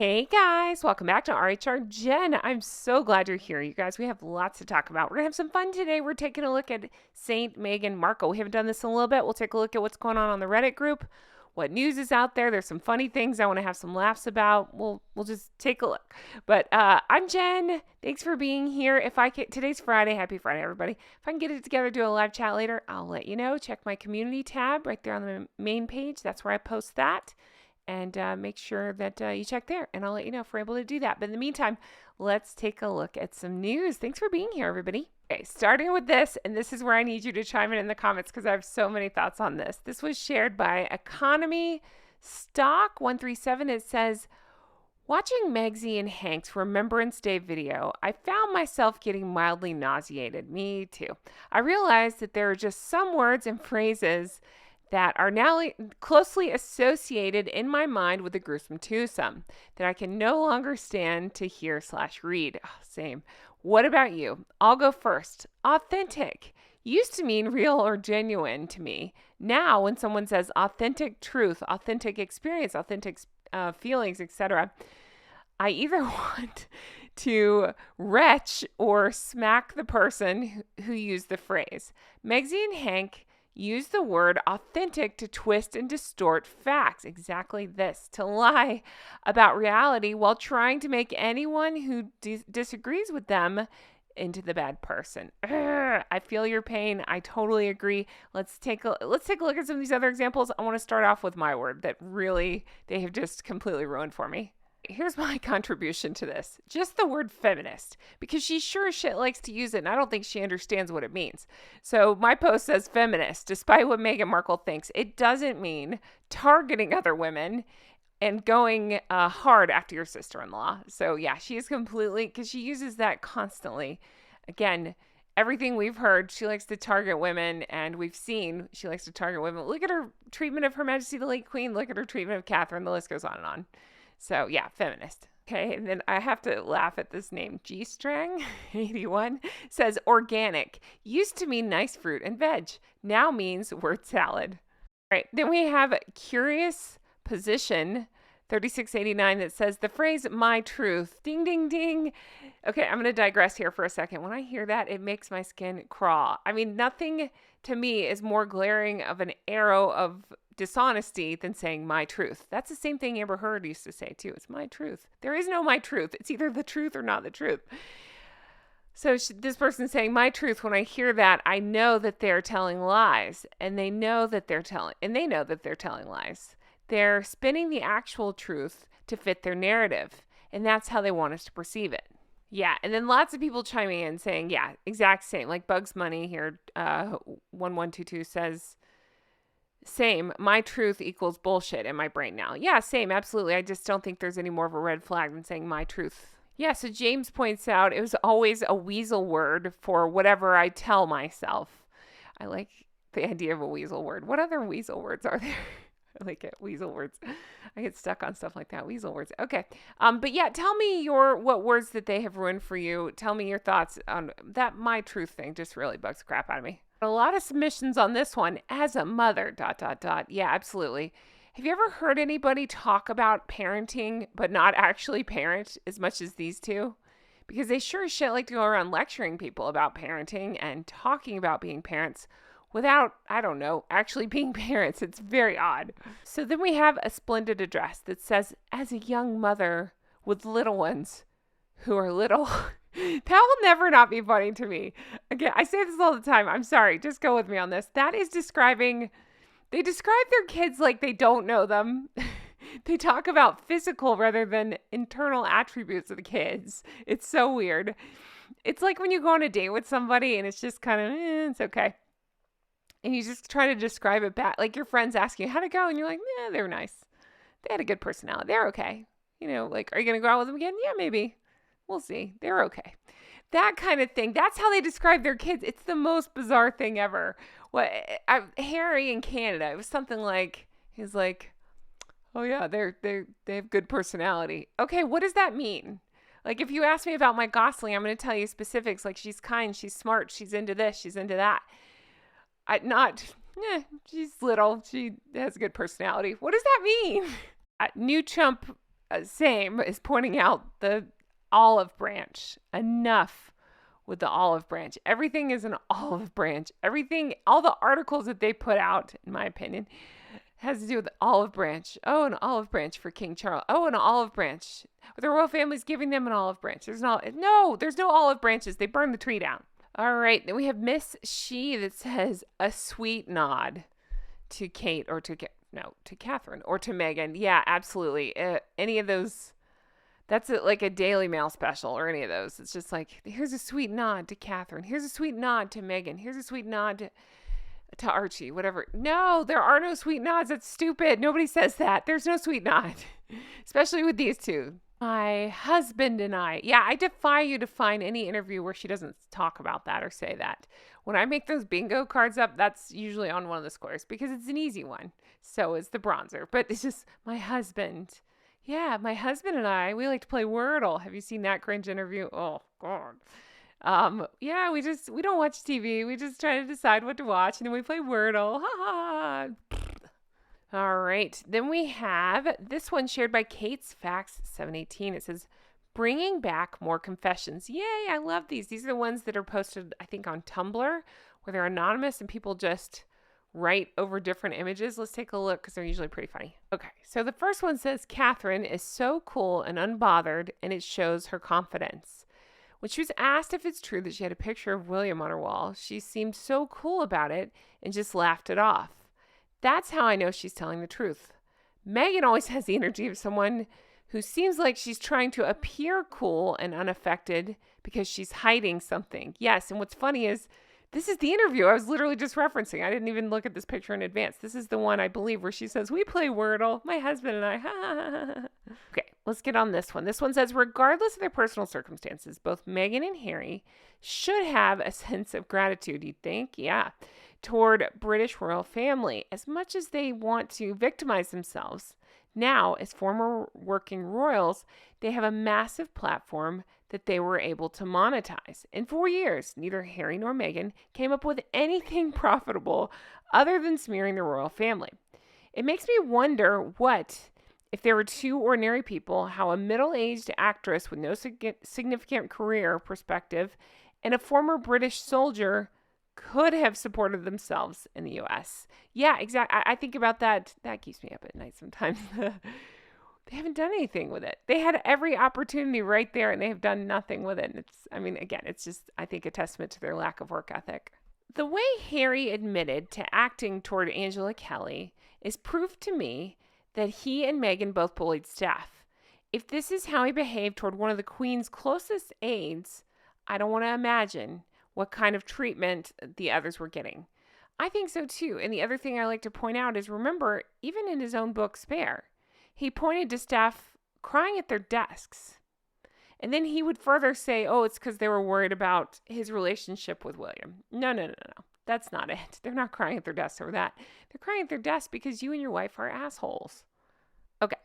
Hey guys, welcome back to rhrjen. I'm so glad you're here. You guys, we have lots to talk about. We're going to have some fun today. We're taking a look at Saint Meghan Markle. We haven't done this in a little bit. We'll take a look at what's going on the Reddit group, what news is out there. There's some funny things I want to have some laughs about. We'll just take a look. But I'm Jen. Thanks for being here. Today's Friday. Happy Friday, everybody. If I can get it together, do a live chat later, I'll let you know. Check my community tab right there on the main page. That's where I post that. And make sure that you check there, and I'll let you know if we're able to do that. But in the meantime, let's take a look at some news. Thanks for being here, everybody. Okay, starting with this, and this is where I need you to chime in the comments because I have so many thoughts on this. This was shared by Economy Stock 137. It says, watching Megsy and Hank's Remembrance Day video, I found myself getting mildly nauseated. Me too. I realized that there are just some words and phrases that are now closely associated in my mind with the gruesome twosome that I can no longer stand to hear/read. Oh, same. What about you? I'll go first. Authentic used to mean real or genuine to me. Now, when someone says authentic truth, authentic experience, authentic feelings, etc., I either want to retch or smack the person who used the phrase. Megsy and Hank use the word authentic to twist and distort facts. Exactly this. To lie about reality while trying to make anyone who disagrees with them into the bad person. I feel your pain. I totally agree. Let's take a look at some of these other examples. I want to start off with my word that really they have just completely ruined for me. Here's my contribution to this. Just the word feminist, because she sure as shit likes to use it, and I don't think she understands what it means. So my post says feminist, despite what Meghan Markle thinks. It doesn't mean targeting other women and going hard after your sister-in-law. So yeah, she is completely, because she uses that constantly. Again, everything we've heard, she likes to target women, and we've seen she likes to target women. Look at her treatment of Her Majesty the late Queen. Look at her treatment of Catherine. The list goes on and on. So yeah, feminist. Okay, and then I have to laugh at this name. G-Strang 81 says organic. Used to mean nice fruit and veg. Now means word salad. All right, then we have curious position 3689 that says the phrase my truth. Ding, ding, ding. Okay, I'm going to digress here for a second. When I hear that, it makes my skin crawl. I mean, nothing to me is more glaring of an arrow of dishonesty than saying my truth. That's the same thing Amber Heard used to say too. It's my truth. There is no my truth. It's either the truth or not the truth. So this person's saying my truth. When I hear that, I know that they're telling lies, and they know that they're telling lies. They're spinning the actual truth to fit their narrative, and that's how they want us to perceive it. Yeah, and then lots of people chiming in saying, yeah, exact same. Like Bugs Money here, 1122 says, same, my truth equals bullshit in my brain now. Yeah, same, absolutely. I just don't think there's any more of a red flag than saying my truth. Yeah, so James points out it was always a weasel word for whatever I tell myself. I like the idea of a weasel word. What other weasel words are there? I like it, weasel words. I get stuck on stuff like that, weasel words. Okay, but yeah, tell me what words that they have ruined for you. Tell me your thoughts on that my truth thing. Just really bugs the crap out of me. A lot of submissions on this one. As a mother, ... Yeah, absolutely. Have you ever heard anybody talk about parenting but not actually parent as much as these two? Because they sure as shit like to go around lecturing people about parenting and talking about being parents without, I don't know, actually being parents. It's very odd. So then we have a splendid address that says, as a young mother with little ones who are little... That will never not be funny to me. Again, I say this all the time. I'm sorry. Just go with me on this. That is they describe their kids like they don't know them. They talk about physical rather than internal attributes of the kids. It's so weird. It's like when you go on a date with somebody and it's just kind of, it's okay. And you just try to describe it back. Like your friends ask you, how'd it go? And you're like, they were nice. They had a good personality. They're okay. You know, like, are you going to go out with them again? Yeah, maybe. We'll see. They're okay. That kind of thing. That's how they describe their kids. It's the most bizarre thing ever. Harry in Canada, it was something like, he's like, oh yeah, they have good personality. Okay, what does that mean? Like if you ask me about my Gosling, I'm going to tell you specifics. Like she's kind, she's smart, she's into this, she's into that. She's little. She has a good personality. What does that mean? New Chump same, is pointing out the olive branch. Enough with the olive branch. Everything is an olive branch. Everything, all the articles that they put out, in my opinion, has to do with the olive branch. Oh, an olive branch for King Charles. Oh, an olive branch. The royal family's giving them an olive branch. There's no olive branches. They burned the tree down. All right. Then we have Miss She that says a sweet nod to Kate or to Catherine or to Meghan. Yeah, absolutely. Any of those. That's like a Daily Mail special or any of those. It's just like, here's a sweet nod to Catherine. Here's a sweet nod to Meghan. Here's a sweet nod to Archie, whatever. No, there are no sweet nods. That's stupid. Nobody says that. There's no sweet nod, especially with these two. My husband and I. Yeah, I defy you to find any interview where she doesn't talk about that or say that. When I make those bingo cards up, that's usually on one of the squares because it's an easy one. So is the bronzer. But it's just my husband. Yeah, my husband and I, we like to play Wordle. Have you seen that cringe interview? Oh, God. Yeah, we don't watch TV. We just try to decide what to watch, and then we play Wordle. Ha ha. All right. Then we have this one shared by Kate's Facts 718. It says, bringing back more confessions. Yay, I love these. These are the ones that are posted, I think, on Tumblr, where they're anonymous and people just write over different images. Let's take a look because they're usually pretty funny. Okay, so the first one says, Catherine is so cool and unbothered, and it shows her confidence. When she was asked if it's true that she had a picture of William on her wall, she seemed so cool about it and just laughed it off. That's how I know she's telling the truth. Meghan always has the energy of someone who seems like she's trying to appear cool and unaffected because she's hiding something. Yes, and what's funny is this is the interview I was literally just referencing. I didn't even look at this picture in advance. This is the one, I believe, where she says, we play Wordle, my husband and I. Okay, let's get on this one. This one says, regardless of their personal circumstances, both Meghan and Harry should have a sense of gratitude, you'd think. Yeah. Toward British royal family, as much as they want to victimize themselves. Now, as former working royals, they have a massive platform that they were able to monetize. And for years, neither Harry nor Meghan came up with anything profitable other than smearing the royal family. It makes me wonder what, if there were two ordinary people, how a middle-aged actress with no significant career perspective and a former British soldier could have supported themselves in the U.S. Yeah, exactly. I think about that. That keeps me up at night sometimes. They haven't done anything with it. They had every opportunity right there, and they have done nothing with it. And it's just, I think, a testament to their lack of work ethic. The way Harry admitted to acting toward Angela Kelly is proof to me that he and Meghan both bullied staff. If this is how he behaved toward one of the Queen's closest aides, I don't want to imagine what kind of treatment the others were getting. I think so too. And the other thing I like to point out is, remember, even in his own book, Spare, he pointed to staff crying at their desks. And then he would further say, oh, it's because they were worried about his relationship with William. No. That's not it. They're not crying at their desks over that. They're crying at their desks because you and your wife are assholes. Okay,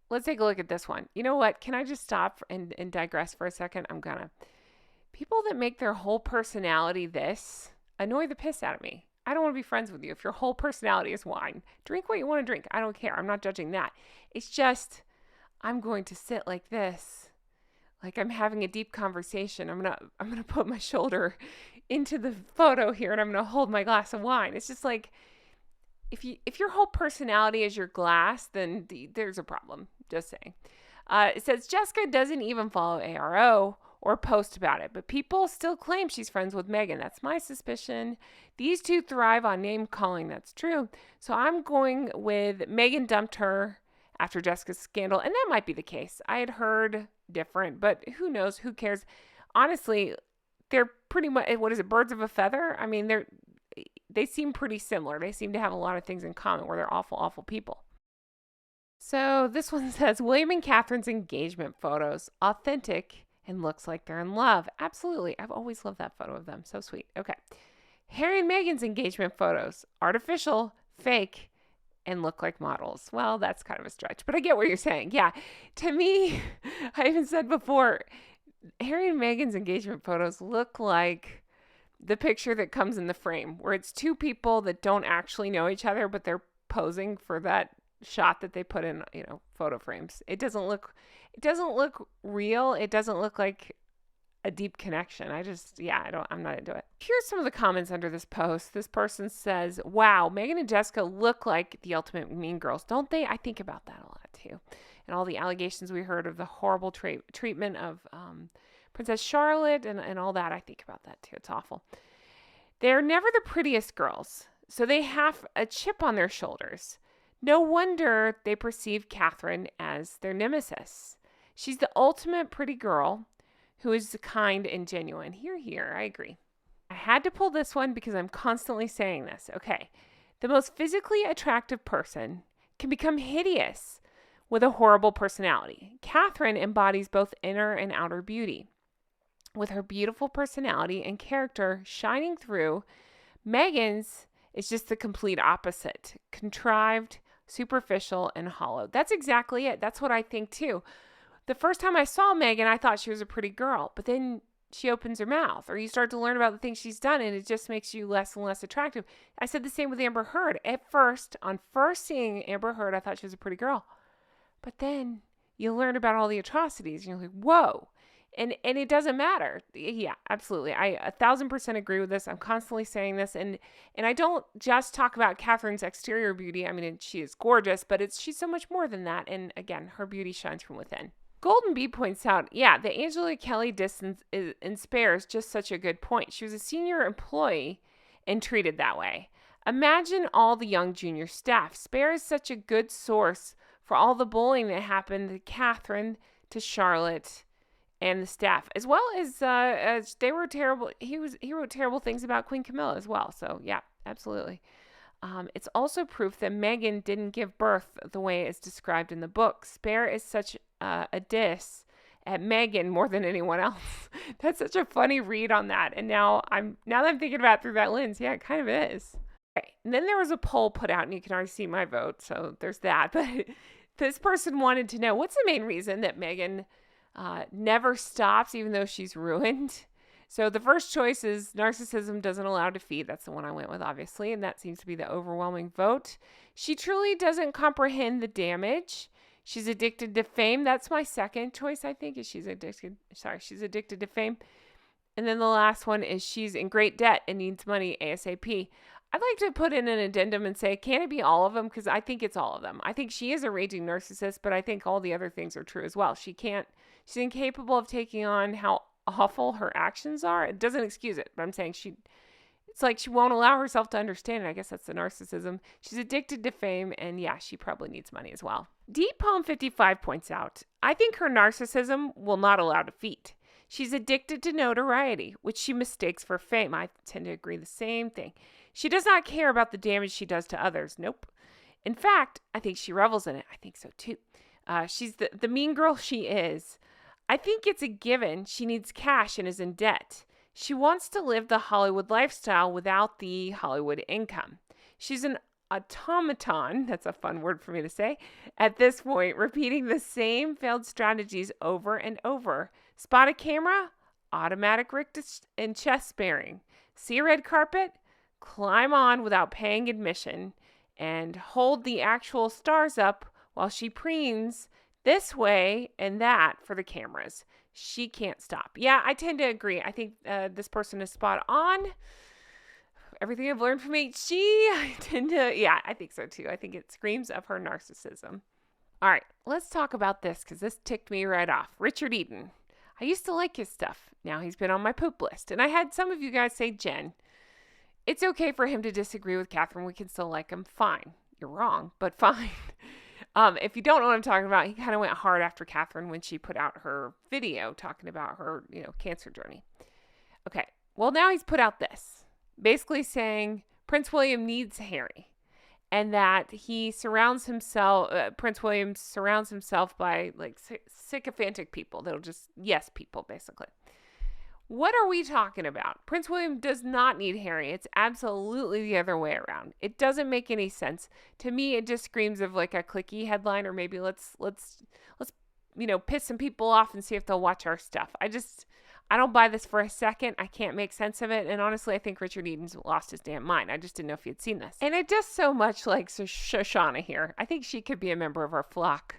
let's take a look at this one. You know what? Can I just stop and digress for a second? I'm gonna. People that make their whole personality this annoy the piss out of me. I don't want to be friends with you if your whole personality is wine. Drink what you want to drink. I don't care. I'm not judging that. It's just, I'm going to sit like this, like I'm having a deep conversation. I'm gonna put my shoulder into the photo here, and I'm gonna hold my glass of wine. It's just like, if your whole personality is your glass, then there's a problem. Just saying. It says Jessica doesn't even follow ARO or post about it, but people still claim she's friends with Meghan. That's my suspicion. These two thrive on name calling. That's true. So I'm going with Meghan dumped her after Jessica's scandal, and that might be the case. I had heard different, but who knows? Who cares? Honestly, they're pretty much, what is it, birds of a feather? I mean, they seem pretty similar. They seem to have a lot of things in common where they're awful, awful people. So this one says, William and Catherine's engagement photos, authentic and looks like they're in love. Absolutely. I've always loved that photo of them. So sweet. Okay. Harry and Meghan's engagement photos, artificial, fake, and look like models. Well, that's kind of a stretch, but I get what you're saying. Yeah. To me, I even said before, Harry and Meghan's engagement photos look like the picture that comes in the frame, where it's two people that don't actually know each other, but they're posing for that shot that they put in, photo frames. It doesn't look real. It doesn't look like a deep connection. I'm not into it. Here's some of the comments under this post. This person says, wow, Meghan and Jessica look like the ultimate mean girls, don't they? I think about that a lot too. And all the allegations we heard of the horrible treatment of Princess Charlotte and all that. I think about that too. It's awful. They're never the prettiest girls, so they have a chip on their shoulders. No wonder they perceive Catherine as their nemesis. She's the ultimate pretty girl who is kind and genuine. Here, I agree. I had to pull this one because I'm constantly saying this. Okay, the most physically attractive person can become hideous with a horrible personality. Catherine embodies both inner and outer beauty. With her beautiful personality and character shining through, Meghan's is just the complete opposite. Contrived, superficial, and hollow. That's exactly it. That's what I think too. The first time I saw Meghan, I thought she was a pretty girl, but then she opens her mouth, or you start to learn about the things she's done, and it just makes you less and less attractive. I said the same with Amber Heard. At first, on first seeing Amber Heard, I thought she was a pretty girl. But then you learn about all the atrocities, and you're like, whoa. And it doesn't matter. Yeah, absolutely. I 1,000% agree with this. I'm constantly saying this. And I don't just talk about Catherine's exterior beauty. I mean, she is gorgeous, but she's so much more than that. And again, her beauty shines from within. Golden Bee points out, yeah, the Angela Kelly distance in Spare is just such a good point. She was a senior employee and treated that way. Imagine all the young junior staff. Spare is such a good source for all the bullying that happened to Catherine, to Charlotte, and the staff, as well as they were terrible. He wrote terrible things about Queen Camilla as well. So yeah, absolutely. It's also proof that Meghan didn't give birth the way it's described in the book. Spare is such a diss at Meghan more than anyone else. That's such a funny read on that. And now that I'm thinking about it through that lens, yeah, it kind of is. Okay. And then there was a poll put out, and you can already see my vote, so there's that. But this person wanted to know, what's the main reason that Meghan never stops even though she's ruined? So the first choice is narcissism doesn't allow defeat. That's the one I went with, obviously, and that seems to be the overwhelming vote. She truly doesn't comprehend the damage. She's addicted to fame. That's my second choice, I think, is she's addicted to fame. And then the last one is she's in great debt and needs money ASAP. I'd like to put in an addendum and say, can it be all of them? Because I think it's all of them. I think she is a raging narcissist, but I think all the other things are true as well. She's incapable of taking on how awful her actions are. It doesn't excuse it, but I'm saying it's like she won't allow herself to understand it. I guess that's the narcissism. She's addicted to fame, and yeah, she probably needs money as well. Deep Palm 55 points out, I think her narcissism will not allow defeat. She's addicted to notoriety, which she mistakes for fame. I tend to agree the same thing. She does not care about the damage she does to others. Nope. In fact, I think she revels in it. I think so too. She's the mean girl she is. I think it's a given she needs cash and is in debt. She wants to live the Hollywood lifestyle without the Hollywood income. She's an automaton, that's a fun word for me to say, at this point, repeating the same failed strategies over and over. Spot a camera, automatic wrist and chest sparing. See a red carpet, climb on without paying admission, and hold the actual stars up while she preens this way and that for the cameras. She can't stop. Yeah, I tend to agree. I think this person is spot on. Everything I've learned from HG, I think so too. I think it screams of her narcissism. All right, let's talk about this because this ticked me right off. Richard Eden. I used to like his stuff. Now he's been on my poop list. And I had some of you guys say, Jen, it's okay for him to disagree with Catherine. We can still like him. Fine. You're wrong, but fine. If you don't know what I'm talking about, he kind of went hard after Catherine when she put out her video talking about her, cancer journey. Okay. Well, now he's put out this, basically saying Prince William needs Harry, and that Prince William surrounds himself by like sycophantic people that'll just yes people, basically. What are we talking about? Prince William does not need Harry. It's absolutely the other way around. It doesn't make any sense. To me, it just screams of like a clicky headline, or maybe let's piss some people off and see if they'll watch our stuff. I don't buy this for a second. I can't make sense of it. And honestly, I think Richard Eden's lost his damn mind. I just didn't know if you'd seen this. And I just so much like Shoshana here. I think she could be a member of our flock.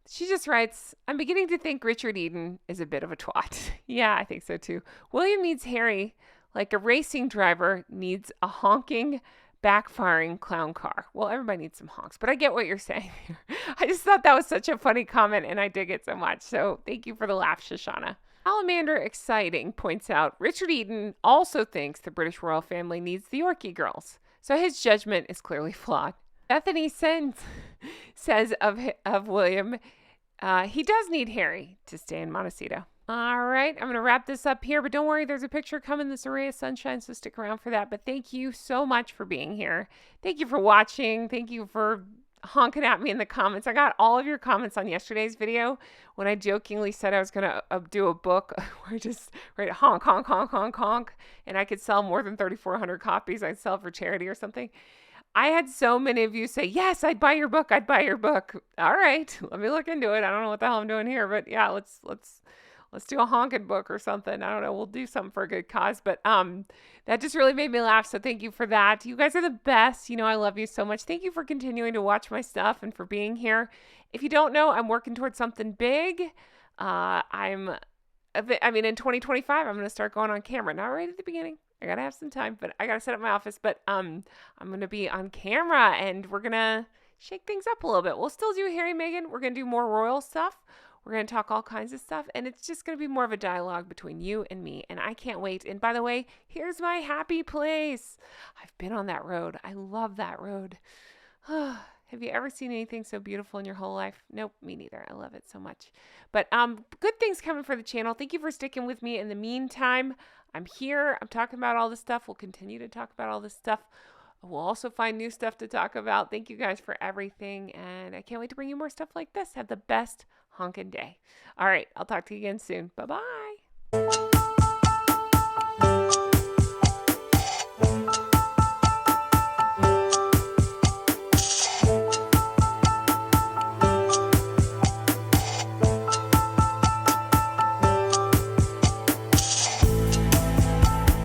She just writes, I'm beginning to think Richard Eden is a bit of a twat. Yeah, I think so too. William needs Harry like a racing driver needs a honking, backfiring clown car. Well, everybody needs some honks, but I get what you're saying here. I just thought that was such a funny comment and I dig it so much. So thank you for the laugh, Shoshana. Salamander Exciting points out Richard Eden also thinks the British royal family needs the Yorkie girls. So his judgment is clearly flawed. Bethany says of William, he does need Harry to stay in Montecito. All right, I'm going to wrap this up here, but don't worry, there's a picture coming this array of sunshine, so stick around for that. But thank you so much for being here. Thank you for watching. Thank you for honking at me in the comments. I got all of your comments on yesterday's video when I jokingly said I was going to do a book where I just write honk, honk, honk, honk, honk, and I could sell more than 3,400 copies. I'd sell for charity or something. I had so many of you say, yes, I'd buy your book. I'd buy your book. All right, let me look into it. I don't know what the hell I'm doing here, but yeah, let's do a honking book or something. I don't know. We'll do something for a good cause, but that just really made me laugh. So thank you for that. You guys are the best. I love you so much. Thank you for continuing to watch my stuff and for being here. If you don't know, I'm working towards something big. In 2025, I'm going to start going on camera. Not right at the beginning. I got to have some time, but I got to set up my office. But I'm going to be on camera and we're going to shake things up a little bit. We'll still do Harry and Meghan. We're going to do more royal stuff. We're going to talk all kinds of stuff. And it's just going to be more of a dialogue between you and me. And I can't wait. And by the way, here's my happy place. I've been on that road. I love that road. Have you ever seen anything so beautiful in your whole life? Nope, me neither. I love it so much. But good things coming for the channel. Thank you for sticking with me. In the meantime, I'm here. I'm talking about all this stuff. We'll continue to talk about all this stuff. We'll also find new stuff to talk about. Thank you guys for everything. And I can't wait to bring you more stuff like this. Have the best honkin' day. All right, I'll talk to you again soon. Bye-bye.